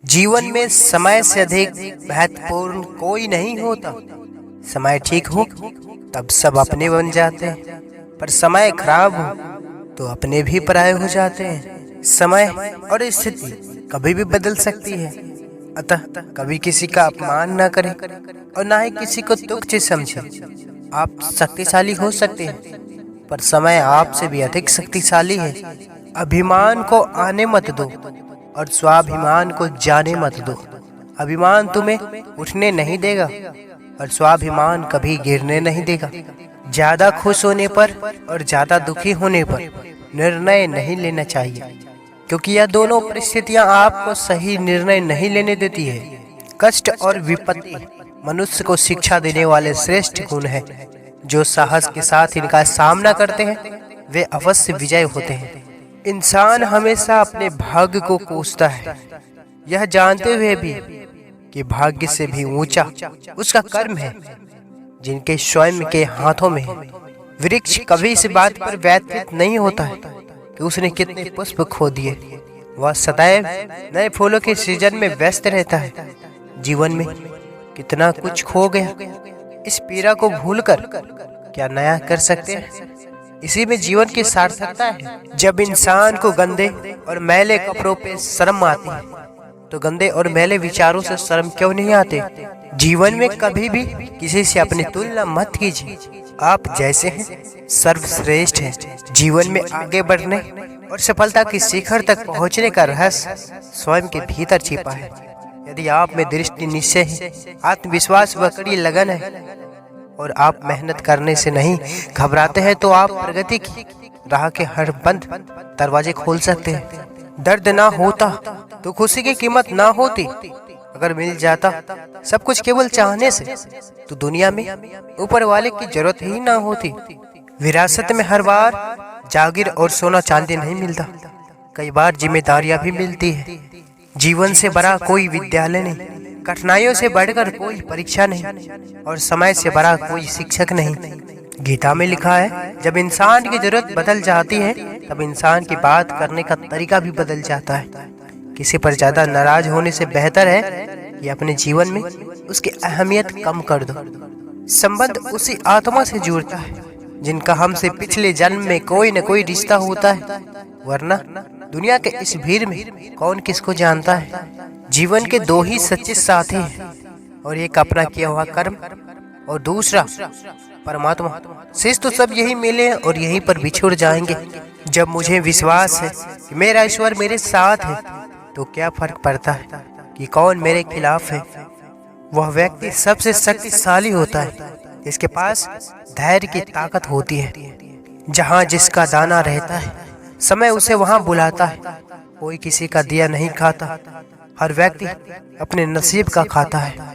जीवन में समय से अधिक महत्वपूर्ण कोई नहीं होता। समय ठीक हो तब सब अपने बन जाते हैं, पर समय खराब हो तो अपने भी पराये हो जाते हैं। समय और स्थिति कभी भी बदल सकती है, अतः कभी किसी का अपमान न करें और ना ही किसी को तुच्छ समझें। आप शक्तिशाली हो सकते हैं, पर समय आपसे भी अधिक शक्तिशाली है। अभिमान को आने मत दो और स्वाभिमान को जाने मत दो। अभिमान तुम्हें उठने नहीं देगा और स्वाभिमान कभी गिरने नहीं देगा। ज्यादा खुश होने पर और ज्यादा दुखी होने पर निर्णय नहीं लेना चाहिए, क्योंकि यह दोनों परिस्थितियां आपको सही निर्णय नहीं लेने देती है। कष्ट और विपत्ति मनुष्य को शिक्षा देने वाले श्रेष्ठ गुण हैं। जो साहस के साथ इनका सामना करते हैं वे अवश्य विजय होते हैं। इंसान हमेशा अपने भाग्य को कोसता है, यह जानते हुए भी कि भाग्य से भी ऊंचा उसका कर्म है, जिनके स्वयं के हाथों में है। वृक्ष कभी इस बात पर व्यथित नहीं होता है कि उसने कितने पुष्प खो दिए। वह सदैव नए फूलों के सृजन में व्यस्त रहता है। जीवन में कितना कुछ खो गया, इस पीड़ा को भूलकर क्या नया कर सकते हैं? इसी में जीवन की सार्थकता है। जब इंसान को गंदे और मैले कपड़ों पे शर्म आती है, तो गंदे और मैले विचारों से शर्म क्यों नहीं आते? जीवन में कभी भी किसी से अपनी तुलना मत कीजिए। आप जैसे हैं सर्वश्रेष्ठ हैं। जीवन में आगे बढ़ने और सफलता की शिखर तक पहुंचने का रहस्य स्वयं के भीतर छिपा है। यदि आप में दृष्टि निश्चय है, आत्मविश्वास व कड़ी लगन है और आप मेहनत करने से नहीं घबराते हैं, तो आप प्रगति की राह के हर बंद दरवाजे खोल सकते हैं। दर्द ना होता तो खुशी की कीमत ना होती। अगर मिल जाता सब कुछ केवल चाहने से, तो दुनिया में ऊपर वाले की जरूरत ही ना होती। विरासत में हर बार जागीर और सोना चांदी नहीं मिलता, कई बार जिम्मेदारियां भी मिलती है। जीवन से बड़ा कोई विद्यालय नहीं, कठिनाइयों से बढ़कर कोई परीक्षा नहीं और समय से बड़ा कोई शिक्षक नहीं। गीता में लिखा है, जब इंसान की जरूरत बदल जाती है तब इंसान की बात करने का तरीका भी बदल जाता है। किसी पर ज्यादा नाराज होने से बेहतर है कि अपने जीवन में उसकी अहमियत कम कर दो। संबंध उसी आत्मा से जुड़ता है जिनका हमसे पिछले जन्म में कोई न कोई रिश्ता होता है, वरना दुनिया के इस भीड़ में कौन किसको जानता है। जीवन के दो ही सच्चे साथी हैं, और एक अपना किया हुआ कर्म और दूसरा परमात्मा। शेष तो सब यही मिले और यहीं पर बिछुड़ जाएंगे। जब मुझे विश्वास है कि मेरा ईश्वर मेरे साथ है, तो क्या फर्क पड़ता है कि कौन मेरे खिलाफ है। वह व्यक्ति सबसे शक्तिशाली होता है जिसके पास धैर्य की ताकत होती है। जहाँ जिसका दाना रहता है, समय उसे वहाँ बुलाता है। कोई किसी का दिया नहीं खाता, हर व्यक्ति अपने नसीब का खाता है।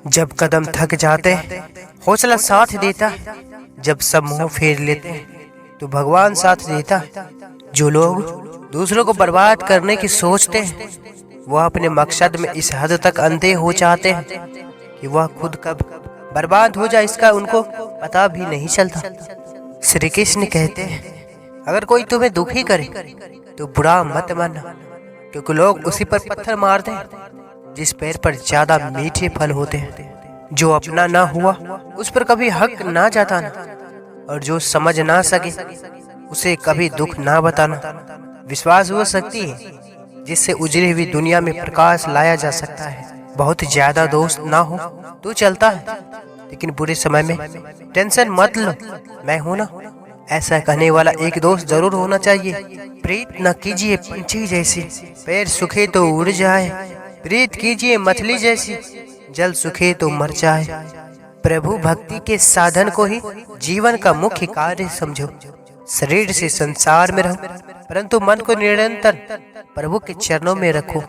जब कदम थक जाते हैं, हौसला साथ देता है। जब सब मुंह फेर लेते हैं, तो भगवान साथ देता है। जो लोग दूसरों को बर्बाद करने की सोचते हैं, वह अपने मकसद में इस हद तक अंधे हो जाते हैं कि वह खुद कब बर्बाद हो जाए इसका उनको पता भी नहीं चलता। श्री कृष्ण कहते हैं, अगर कोई तुम्हें दुखी करे तो बुरा मत मानना, क्योंकि लोग उसी पर पत्थर मारते हैं जिस पेड़ पर ज्यादा मीठे फल होते हैं। जो अपना ना हुआ उस पर कभी हक ना जताना, और जो समझ ना सके उसे कभी दुख ना बताना। विश्वास वो शक्ति है जिससे उजड़ी हुई दुनिया में प्रकाश लाया जा सकता है। बहुत ज्यादा दोस्त ना हो तो चलता है, लेकिन बुरे समय में टेंशन मत लो, मैं हूं ना, ऐसा कहने वाला एक दोस्त जरूर होना चाहिए। प्रीत न कीजिए पंछी जैसी, पैर सूखे तो उड़ जाए। प्रीत कीजिए मछली जैसी, जल सूखे तो मर जाए। प्रभु भक्ति के साधन को ही जीवन का मुख्य कार्य समझो। शरीर से संसार में रहो, परंतु मन को निरंतर प्रभु के चरणों में रखो।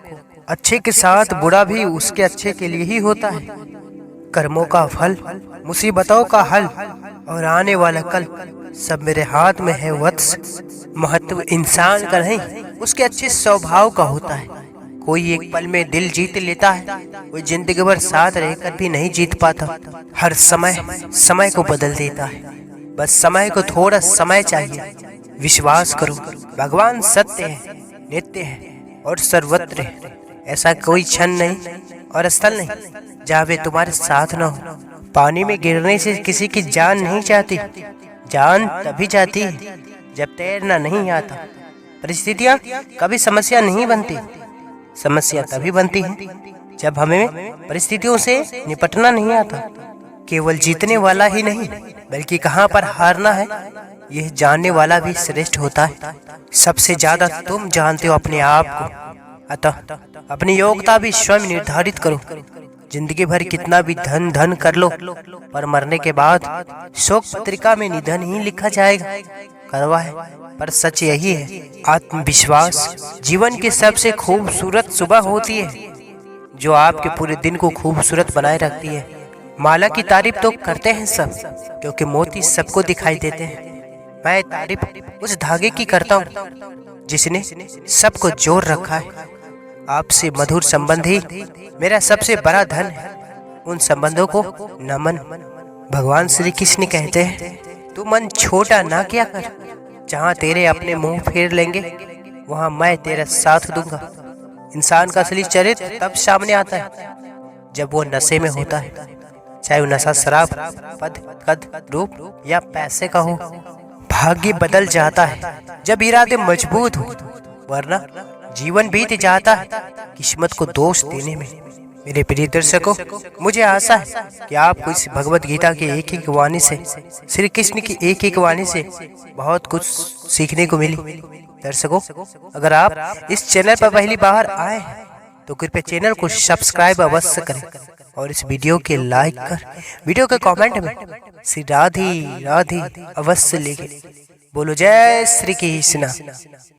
अच्छे के साथ बुरा भी उसके अच्छे के लिए ही होता है। कर्मों का फल, मुसीबतों का हल और आने वाला कल सब मेरे हाथ में है वत्स। महत्व इंसान का नहीं, उसके अच्छे स्वभाव का होता है। कोई एक पल में दिल जीत लेता है, कोई जिंदगी भर साथ रहकर भी नहीं जीत पाता। हर समय समय को बदल देता है, बस समय को थोड़ा समय चाहिए। विश्वास करो, भगवान सत्य है, नित्य है और सर्वत्र है। ऐसा कोई क्षण नहीं और स्थल नहीं जहाँ वे तुम्हारे साथ न हो। पानी में गिरने से किसी की जान नहीं जाती, जान तभी जाती है जब तैरना नहीं आता। परिस्थितियाँ कभी समस्या नहीं बनती, समस्या तभी बनती है जब हमें परिस्थितियों से निपटना नहीं आता। केवल जीतने वाला ही नहीं बल्कि कहाँ पर हारना है यह जानने वाला भी श्रेष्ठ होता है। सबसे ज्यादा तुम जानते हो अपने आप को, अतः अपनी योग्यता भी स्वयं निर्धारित करो। जिंदगी भर कितना भी धन धन कर लो, पर मरने के बाद शोक पत्रिका में निधन ही लिखा जाएगा। करवा है, पर सच यही है, आत्मविश्वास जीवन की सबसे खूबसूरत सुबह होती है जो आपके पूरे दिन को खूबसूरत बनाए रखती है। माला की तारीफ तो करते हैं सब, क्योंकि मोती सबको दिखाई देते हैं। मैं तारीफ उस धागे की करता हूँ जिसने सबको जोड़ रखा है। आपसे मधुर संबंध ही मेरा सबसे बड़ा धन है। उन संबंधों को नमन। भगवान श्री कृष्ण कहते हैं, तू मन छोटा ना किया कर, जहाँ तेरे अपने मुंह फेर लेंगे वहाँ मैं तेरा साथ दूंगा। इंसान का असली चरित्र तब सामने आता है जब वो नशे में होता है, चाहे वो नशा शराब, पद, कद, रूप या पैसे का हो। भाग्य बदल जाता है जब इरादे मजबूत हो, वरना जीवन बीत जाता है किस्मत को दोष देने में। मेरे प्रिय दर्शकों, मुझे आशा है कि आपको इस भगवत गीता की एक एक वाणी से, श्री कृष्ण की एक एक वाणी से बहुत कुछ सीखने को मिली। दर्शकों, अगर आप इस चैनल पर पहली बार आए हैं तो कृपया चैनल को सब्सक्राइब अवश्य करें और इस वीडियो के लाइक कर वीडियो के कमेंट में श्री राधे राधे अवश्य लिखें। बोलो जय श्री कृष्ण।